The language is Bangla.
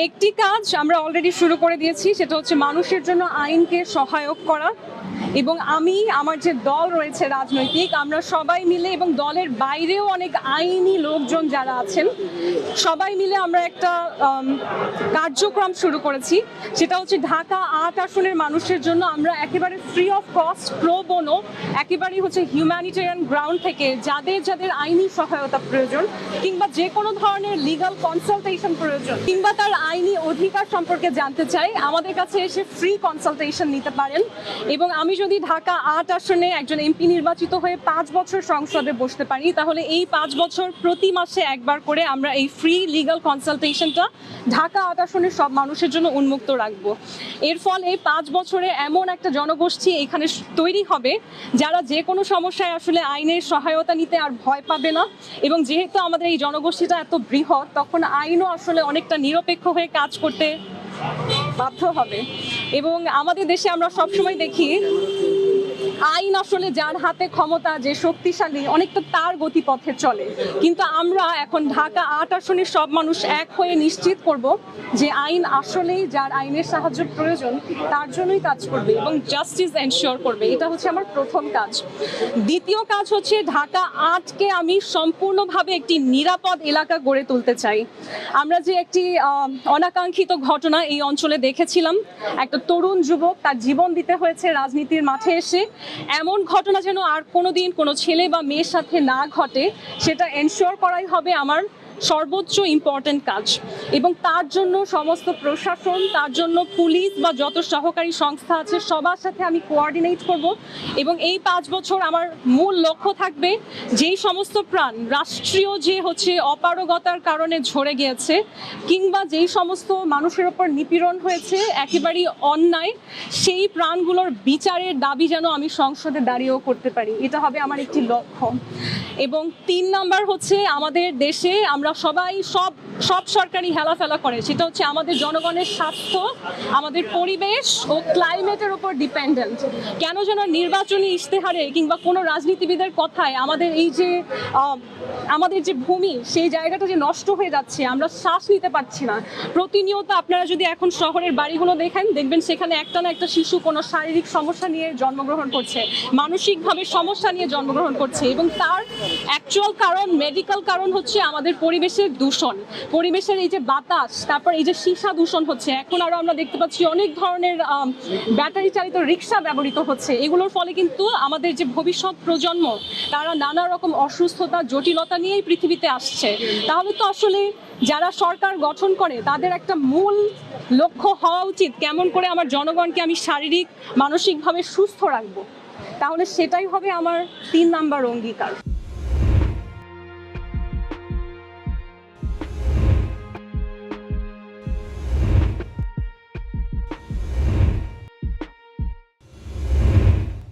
একটি কাজ আমরা অলরেডি শুরু করে দিয়েছি, সেটা হচ্ছে মানুষের জন্য আইনকে সহায়ক করা। এবং আমার যে দল রয়েছে রাজনৈতিক, আমরা সবাই মিলে এবং দলের বাইরেও অনেক আইনি লোকজন যারা আছেন, সবাই মিলে আমরা একটা কার্যক্রম শুরু করেছি। সেটা হচ্ছে ঢাকা ৮ আসনের মানুষের জন্য আমরা একেবারে ফ্রি অফ কস্ট, প্রো বোনো, একেবারেই হচ্ছে হিউম্যানিটেরিয়ান গ্রাউন্ড থেকে যাদের যাদের আইনি সহায়তা প্রয়োজন, কিংবা যে কোনো ধরনের লিগাল কনসালটেশন প্রয়োজন, কিংবা তার আইনি অধিকার সম্পর্কে জানতে চাই, আমাদের কাছে এসে ফ্রি কনসালটেশন নিতে পারেন। এবং আমি যদি ঢাকা ৮ আসনে একজন এমপি নির্বাচিত হয়ে ৫ বছর সংসদে বসতে পারি, তাহলে এই ৫ বছর প্রতি মাসে একবার করে আমরা এই ফ্রি লিগাল কনসালটেশনটা ঢাকা ৮ আসনের সব মানুষের জন্য উন্মুক্ত রাখবো। এর ফলে এই ৫ বছরে এমন একটা জনগোষ্ঠী এখানে তৈরি হবে যারা যে কোনো সমস্যায় আসলে আইনের সহায়তা নিতে আর ভয় পাবে না। এবং যেহেতু আমাদের এই জনগোষ্ঠীটা এত বৃহৎ, তখন আইনও আসলে অনেকটা নিরপেক্ষ হয়ে কাজ করতে বাধ্য হবে। এবং আমাদের দেশে আমরা সবসময় দেখি আইন আসলে যার হাতে ক্ষমতা, যে শক্তিশালী, অনেকটা তার গতিপথে চলে। কিন্তু আমরা এখন ঢাকা ৮ আসনের সব মানুষ এক হয়ে নিশ্চিত করব যে আইন আসলেই যার আইনের সাহায্য প্রয়োজন তার জন্যই কাজ করবে এবং জাস্টিস এনশিওর করবে। এটা হচ্ছে আমার প্রথম কাজ। দ্বিতীয় কাজ হচ্ছে ঢাকা ৮কে আমি সম্পূর্ণভাবে একটি নিরাপদ এলাকা গড়ে তুলতে চাই। আমরা যে একটি অনাকাঙ্ক্ষিত ঘটনা এই অঞ্চলে দেখেছিলাম, একটা তরুণ যুবক তার জীবন দিতে হয়েছে রাজনীতির মাঠে এসে, এমন ঘটনা যেন আর কোনোদিন কোনো ছেলে বা মেয়ের সাথে না ঘটে, সেটা এনশিওর করাই হবে আমার সর্বোচ্চ ইম্পর্টেন্ট কাজ। এবং তার জন্য সমস্ত প্রশাসন, তার জন্য পুলিশ বা যত সহকারী সংস্থা আছে সবার সাথে আমি কোঅর্ডিনেট করব। এবং এই ৫ বছর আমার মূল লক্ষ্য থাকবে যেই সমস্ত প্রাণ রাষ্ট্রীয় যে হচ্ছে অপারগতার কারণে ঝরে গিয়েছে, কিংবা যেই সমস্ত মানুষের ওপর নিপীড়ন হয়েছে একেবারেই অন্যায়, সেই প্রাণগুলোর বিচারের দাবি যেন আমি সংসদে দাঁড়িয়েও করতে পারি। এটা হবে আমার একটি লক্ষ্য। এবং ৩ নাম্বার হচ্ছে, আমাদের দেশে আমরা সবাই সব সরকারি হেলাফেলা করে, সেটা হচ্ছে আমাদের জনগণের স্বাস্থ্য, আমাদের পরিবেশ ও ক্লাইমেটের উপর ডিপেন্ডেন্ট। কেন যেন নির্বাচনী ইশতেহারে কিংবা কোনো রাজনীতিবিদের কথায় আমাদের যে ভূমি, সেই জায়গাটা যে নষ্ট হয়ে যাচ্ছে, আমরা শ্বাস নিতে পারছি না। প্রতিনিয়ত আপনারা যদি এখন শহরের বাড়িগুলো দেখবেন সেখানে একটা না একটা শিশু কোনো শারীরিক সমস্যা নিয়ে জন্মগ্রহণ করছে, মানসিকভাবে সমস্যা নিয়ে জন্মগ্রহণ করছে। এবং তার অ্যাকচুয়াল কারণ, মেডিকেল কারণ হচ্ছে আমাদের পরিবেশের দূষণ, পরিবেশের এই যে বাতাস, তারপর এই যে সীসা দূষণ হচ্ছে। এখন আরও আমরা দেখতে পাচ্ছি অনেক ধরনের ব্যাটারি চালিত রিক্সা ব্যবহৃত হচ্ছে। এগুলোর ফলে কিন্তু আমাদের যে ভবিষ্যৎ প্রজন্ম, তারা নানা রকম অসুস্থতা, জটিলতা নিয়েই পৃথিবীতে আসছে। তাহলে তো আসলে যারা সরকার গঠন করে তাদের একটা মূল লক্ষ্য হওয়া উচিত কেমন করে আমার জনগণকে আমি শারীরিক মানসিকভাবে সুস্থ রাখবো। তাহলে সেটাই হবে আমার ৩ নাম্বার অঙ্গীকার।